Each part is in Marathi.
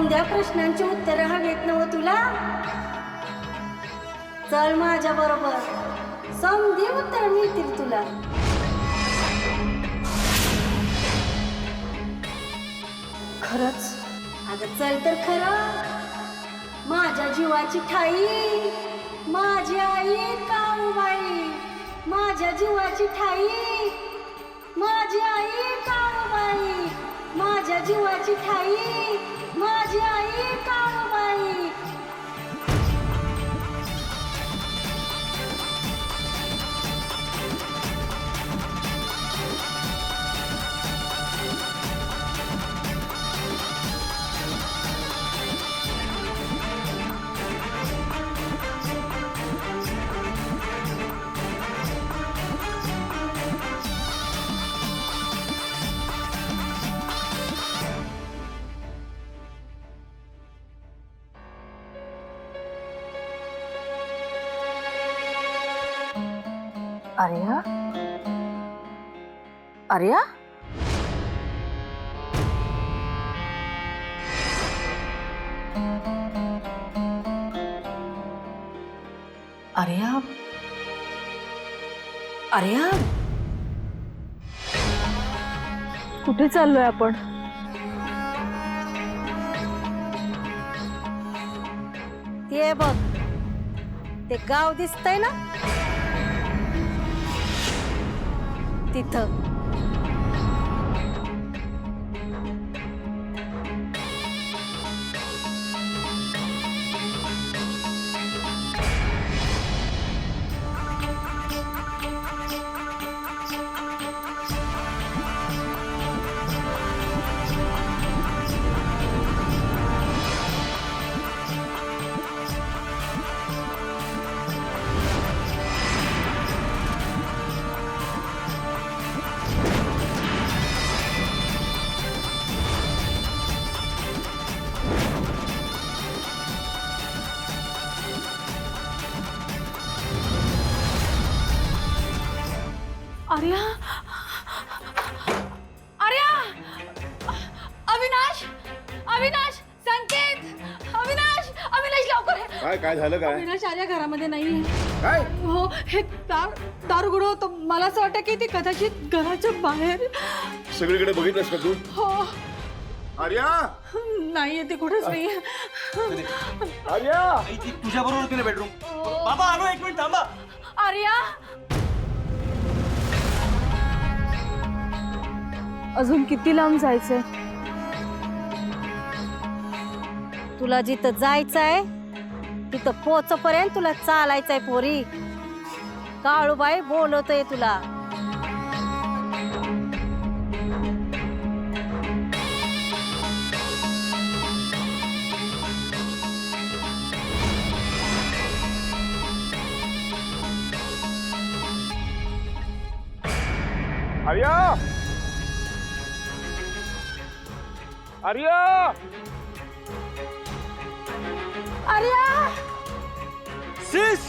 समध्या प्रश्नांची उत्तरं हवीत नव तुला? चल माझ्या बरोबर, समधी उत्तर मिळतील तुला. खरंच? अगं चल तर खरं. माझ्या जीवाची ठाई माझी आई काळूबाई, माझ्या जीवाची ठाई माझी आई काळूबाई, माझ्या जीवाची ठाई माझी आई काळूबाई. आर्या? आर्या? आर्या? आर्या? कुठे चाललोय आपण? ते बघ, ते गाव दिसतंय ना, तिथं. आर्या? आर्या? अविनाश? अविनाश? संकेत? अविनाश? अविनाश लवकर! काय काय झालं काय? अविनाश आर्या घरामध्ये नाहीये. काय? हो, हे दार उघडं होतं. मला असं वाटतं की ती कदाचित घराच्या बाहेर. सगळीकडे बघितलंस का तू? हो. आर्या? नाहीये, ती कुठेच नाहीये. आर्या? आई ती तुझ्या बरोबर होती ना बेडरूम. बाबा आलो, एक मिनिट थांबा. आर्या? अजून किती लांब जायचंय? तुला जिथं जायचंय तिथं पोचपर्यंत तुला चालायचंय पोरी. काळूबाई बोलवतोय तुला. आर्या? आर्या? आर्या? सिस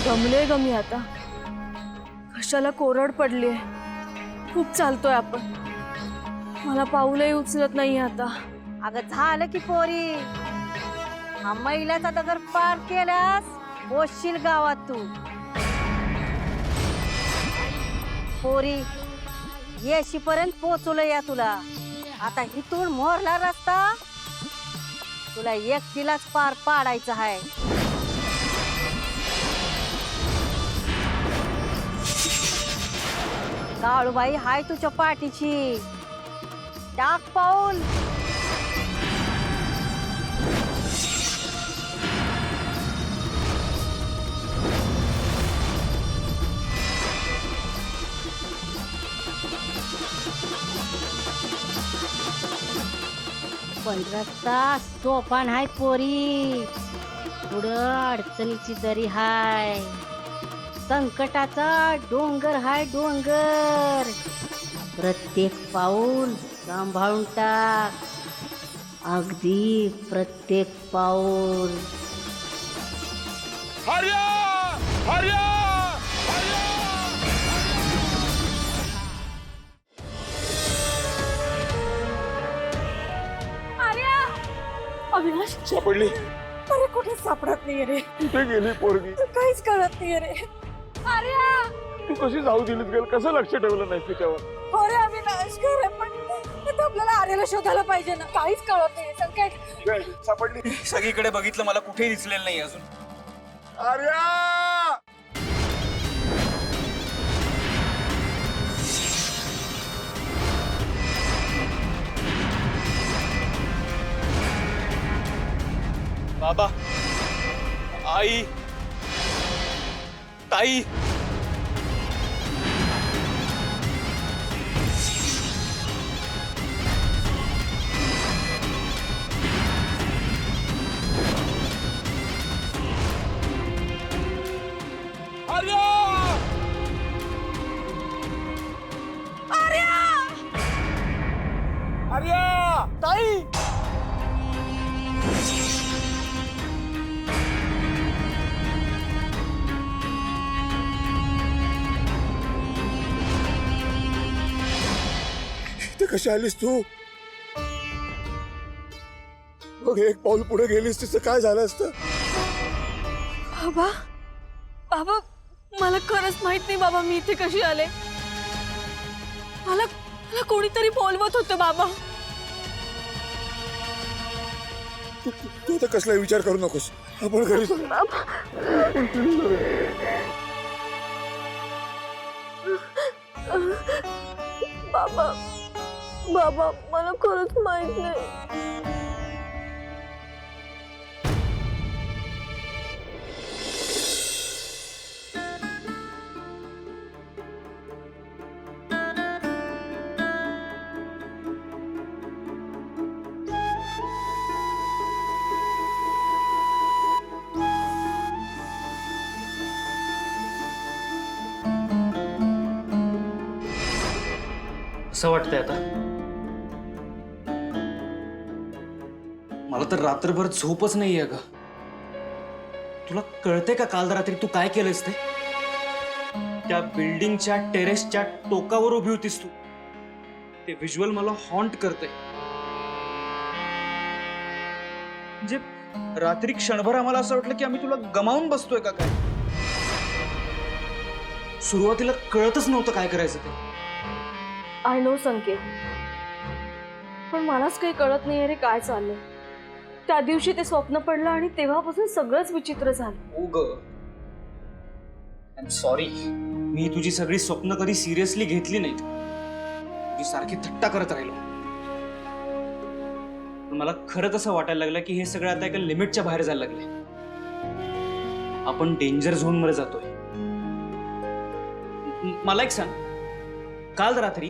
गमले गमी आता. कशाला कोरड पडलीये. खूप चालतोय आपण. मला पाऊलही उचलत नाही आता. अगं झालं की पोरी, हा महिलाचा दगड पार केल्यास पोचशील गावात तू. पोरी येशीपर्यंत पोचवलं या तुला. आता इथून मोरला रस्ता तुला एकटीलाच पार पाडायचा आहे. काळूबाई हाय तुझ्या पाठीची. टाक पाऊल. पण रस्ता सोपान हाय पोरी. पुढं अडचणीची दरी हाय. संकटाचा डोंगर हाय डोंगर. प्रत्येक पाऊल सांभाळून टाक, अगदी प्रत्येक पाऊल. आर्या आर्या अविनाश, सापडली. अरे कुठे सापडत नाहीये रे. कुठे गेली पोरगी? काहीच कळत नाहीये रे. तू कशी जाऊ दिलीस गेल? कसं लक्ष ठेवलं नाही तिच्यावर? हो रे अविनाश, खरं पण आता आपल्याला आर्याला शोधायला पाहिजे ना. काहीच कळत नाहीये. संकेत, सापडली. सगळीकडे बघितलं, मला कुठेही दिसलेलं नाही अजून. आर्या बाबा, आई, ताई, आर्या आर्या ताई. इथे कशी आलीस तू? बघ, एक पाऊल पुढे गेलीस तिचं काय झालं असतं? बाबा, बाबा, मला खरंच माहित नाही बाबा, मी इथे कशी आले. मला मला कोणीतरी बोलवत होतं बाबा. तू तर कसला विचार करू नकोस. आपण घरी जाऊ. बाबा, बाबा, मला खरंच माहित नाही. असं वाटतंय आता. मला तर रात्रभर झोपच नाहीये ग. तुला कळतंय का काल रात्री तू काय केलंस ते? त्या बिल्डिंगच्या टेरेसच्या टोकावर उभी होतीस तू. ते व्हिज्युअल मला हॉन्ट करतंय. म्हणजे रात्री क्षणभर आम्हाला असं वाटलं की आम्ही तुला गमावून बसतोय का काय. सुरुवातीला कळतच नव्हतं काय करायचं ते. आय नो संकेत, पण मलाच काही कळत नाहीये रे काय चाललंय. त्या दिवशी ते स्वप्न पडलं आणि तेव्हापासून सगळंच विचित्र झालं. ओ ग, आय एम सॉरी. मी तुझी सगळी स्वप्न कधी सिरियसली घेतली नाहीत. मी सारखी थट्टा करत राहिलो. पण मला खरंच असं वाटायला लागलं की हे सगळं आता एका लिमिटच्या बाहेर जायला लागले. आपण डेंजर झोन मध्ये जातोय. मला एक सांग, काल रात्री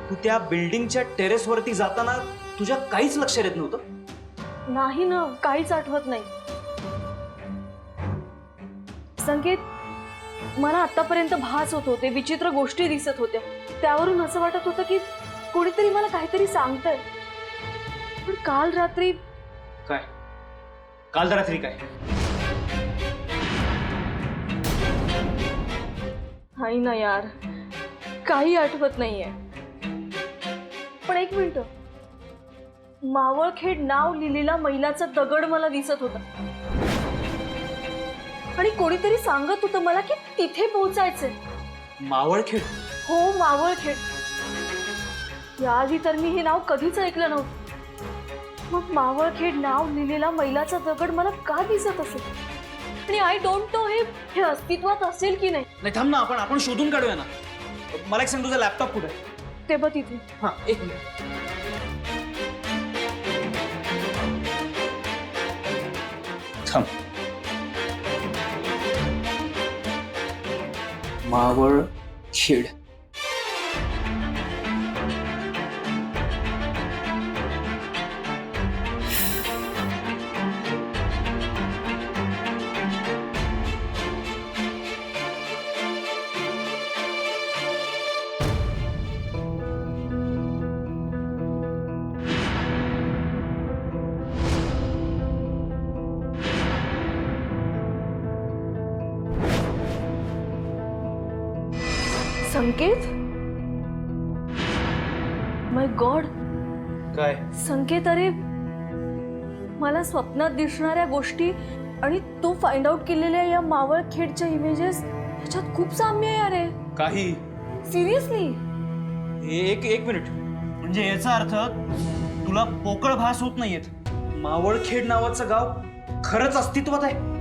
तू त्या बिल्डिंगच्या टेरेसवरती जाताना तुझ्या काहीच लक्षात येत नव्हतं? नाही ना, काहीच आठवत नाही. संकेत, मला आतापर्यंत भास होत होते, विचित्र गोष्टी दिसत होत्या. त्यावरून असं वाटत होतं की कोणीतरी मला काहीतरी सांगतंय. पण काल रात्री काय? काल रात्री काय? नाही ना यार, काही आठवत नाहीये. पण एक मिनिट, मावळखेड नाव लिहिलेला मैलाचा दगड मला दिसत होता आणि कोणीतरी सांगत होतं मला की तिथे पोहोचायचंय. मावळखेड? हो, मावळखेड. याआधी तर मी हे नाव कधीच ऐकलं नव्हतं. मग मावळखेड नाव लिहिलेला मैलाचा दगड मला का दिसत असेल आणि आय डोंट नो हे अस्तित्वात असेल की नाही. नाही, थांब ना, आपण शोधून काढूया ना. मला एक सांग, तुझा लॅपटॉप कुठे आहे? ते बघ तिथे. हा, एक मिनिट. थांब. मावळखेड. संकेत, माय गॉड, काय? संकेत, अरे मला स्वप्नात दिसणाऱ्या गोष्टी आणि तू फाइंड आउट केलेल्या या मावळखेडच्या इमेजेस ह्याच्यात खूप साम्य आहे. अरे काही सिरियसली? एक मिनिट, म्हणजे याचा अर्थ तुला पोकळ भास होत नाहीयेत? मावळखेड नावाचं गाव खरंच अस्तित्वात आहे?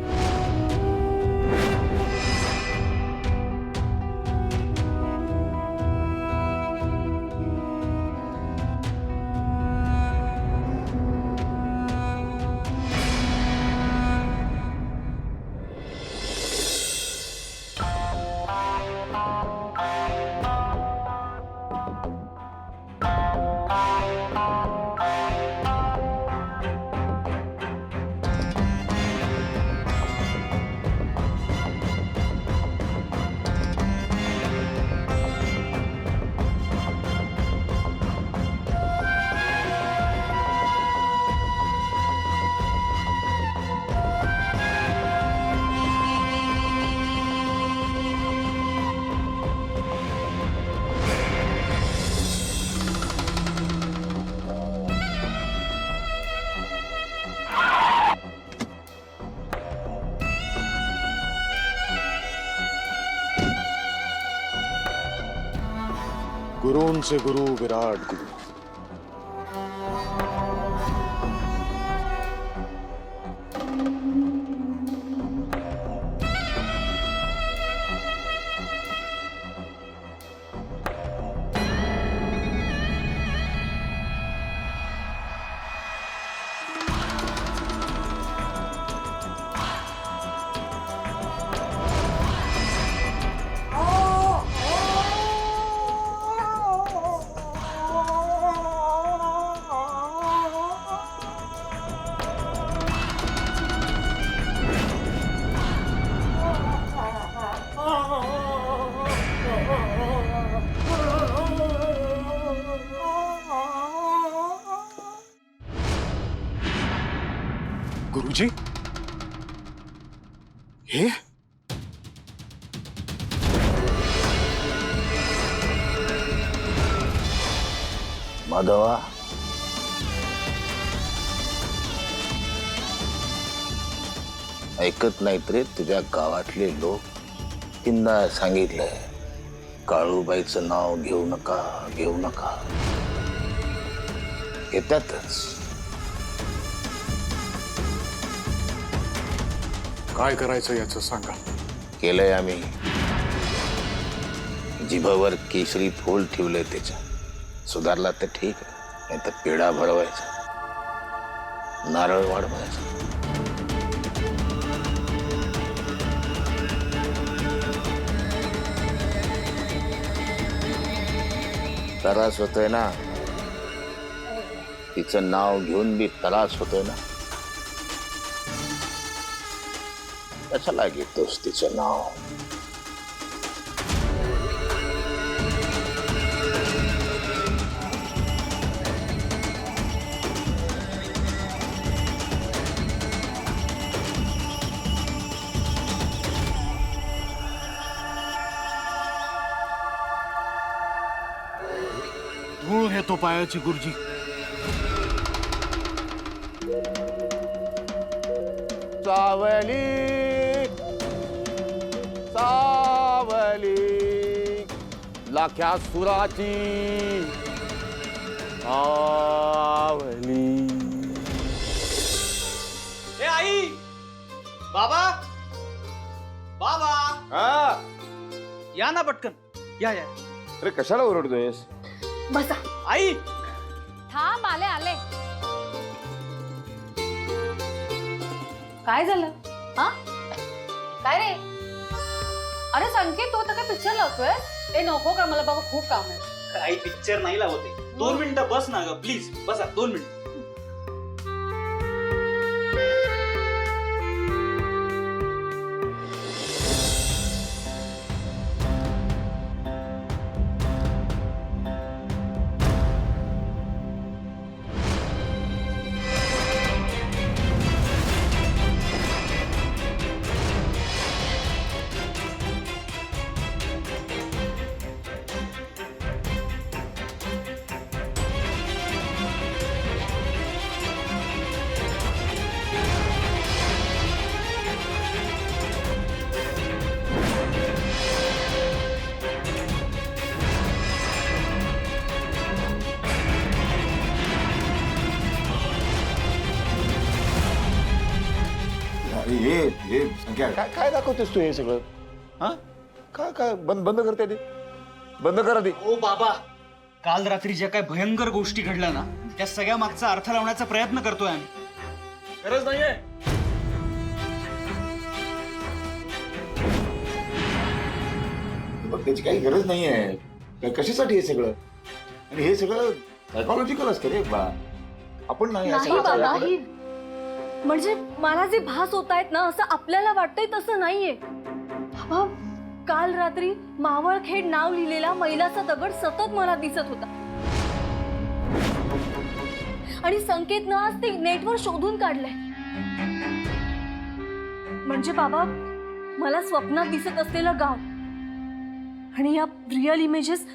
गुरूंचे गुरु विराट गुरु. गुरुजी, हे माधवा, ऐकत नाहीत रे तुझ्या गावातले लोक. तीनदा सांगितलंय, काळूबाईचं नाव घेऊ नका, घेऊ नका. येतातच. काय करायचं याचं सांगा. केलंय आम्ही. जिभावर केशरी फूल ठेवलंय त्याच्या. सुधारला तर ठीक आहे, नाही तर पेढा भरवायचा, नारळ वाढवायचा. त्रास होतोय ना, तिचं नाव घेऊन बी त्रास होतोय ना. कशाला घेतोस तिचं नाव? धूळ घेतो पायाची गुरुजी. सावली सावली लाख्या सुराची सावली. ए आई, बाबा, बाबा, या ना पटकन, या या. अरे कशाला ओरडतोयस? बसा. आई, थांब, आले आले. काय झालं? हा, काय रे? अरे संकेत, तू आता काय पिक्चर लावतोय? ए नको का, मला बाबा खूप काम आहे. आई पिक्चर नाही लावते. 2 मिनिटं बस ना ग, प्लीज बसा. 2 मिनिटं. काय काय काय दाखवतेस तू हे सगळं? हा काय काय बंद बंद करते ते, बंद करा ते. ओ बाबा, काल रात्री ज्या काय भयंकर गोष्टी घडल्या ना, त्या सगळ्या मागचा अर्थ लावण्याचा प्रयत्न करतोय आम्ही. गरज नाहीये. बघ, त्याची काही गरज नाहीये. कशासाठी हे सगळं? आणि हे सगळं सायकोलॉजिकल असतं रे बा. आपण नाही असं नाही बाबा, करायला नाही. म्हणजे मला जे भास होत आहेत ना, असं आपल्याला वाटतंय तसं नाहीये. बाबा, काल रात्री मावळखेड नाव लिहिलेला मैलाचा दगड सतत मला दिसत होता. आणि संकेतनं आज ते नेटवर शोधून काढलंय. म्हणजे बाबा, मला स्वप्नात दिसत असलेलं गाव आणि या रिअल इमेजेस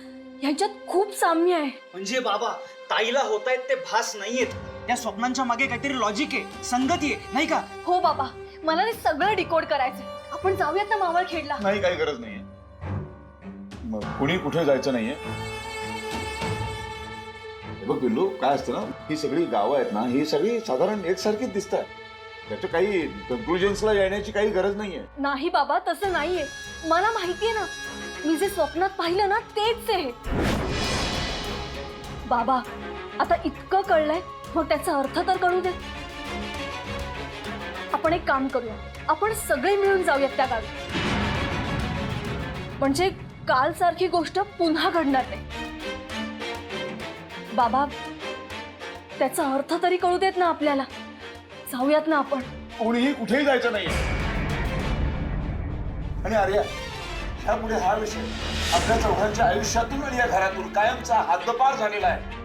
ह्याच्यात खूप साम्य आहे. म्हणजे बाबा, ताईला होतायत ते भास नाहीयेत, त्या स्वप्नांच्या मागे काहीतरी लॉजिक आहे, संगती आहे, नाही का? हो बाबा, मला ते सगळं डिकोड करायचंय. आपण जाऊयात ना मावळखेडला. नाही, काही गरज नाहीये. मग कुणी कुठे जायचं नाहीये. हे बघ पिल्लू, काय असतं ना, ही सगळी गावं आहेत ना, ही सगळी साधारण एकसारखीच दिसतात. त्याच्या काही कन्क्लुजन्सला येण्याची काही गरज नाहीये. नाही बाबा, तसं नाहीये. मला माहितीये ना, मी जे स्वप्नात पाहिलं ना तेच आहे. बाबा, आता इतकं कळलंय, मग त्याचा अर्थ तर कळू दे. आपण एक काम करूया, आपण सगळे मिळून जाऊयात त्या गावी. म्हणजे काल सारखी गोष्ट पुन्हा घडणार नाही. बाबा, त्याचा अर्थ तरी कळू देत ना आपल्याला. जाऊयात ना आपण. कोणीही कुठेही जायचं नाहीये. आणि आर्या, ह्यापुढे हा विषय आपल्या चौघांच्या आयुष्यातून आणि या घरातून कायमचा हद्दपार झालेला आहे.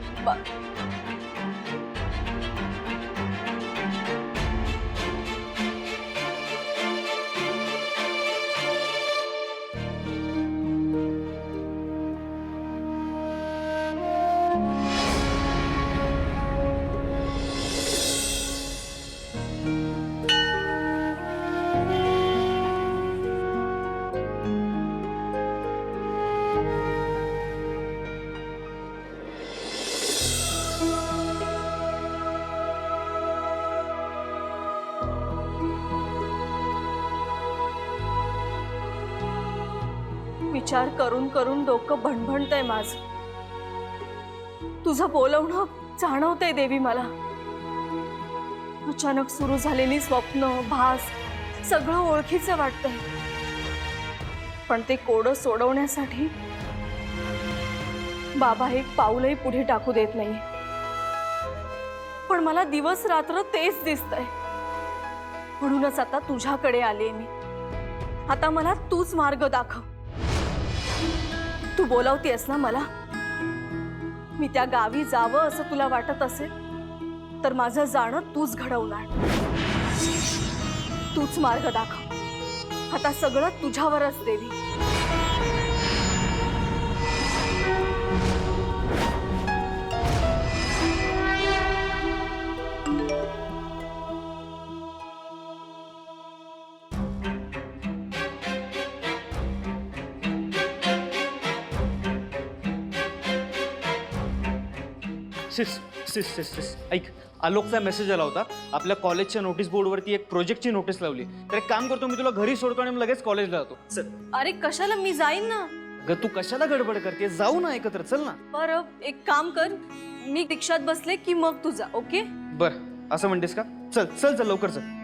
विचार करून करून डोकं भणभणतंय माझं. तुझं बोलवणं जाणवतंय देवी मला. अचानक सुरू झालेली स्वप्न, भास सगळं ओळखीचं वाटतंय. पण ते कोडं सोडवण्यासाठी बाबा एक पाऊलही पुढे टाकू देत नाही. पण मला दिवस रात्र तेच दिसतंय. म्हणूनच आता तुझ्याकडे आले मी. आता मला तूच मार्ग दाखव. तू बोलावतेस ना मला. मी त्या गावी जावं असं तुला वाटत असेल तर माझं जाणं तूच घडवणार. तूच मार्ग दाखव. आता सगळं तुझ्यावरच देवी. सिस ऐक, आलोकचा मेसेज आला होता. आपल्या कॉलेजच्या नोटीस बोर्डवरती एक प्रोजेक्टची नोटीस लावली. तर एक काम करतो, मी तुला घरी सोडतो आणि लगेच कॉलेजला जातो. चल. अरे कशाला, मी जाईन ना. ग तू कशाला गडबड करते? जाऊ ना एकत्र, चल ना. बरं, एक काम कर, मी रिक्षात बसले की मग तू जा. ओके? बर, असं म्हणतेस का? चल चल चल, लवकर चल.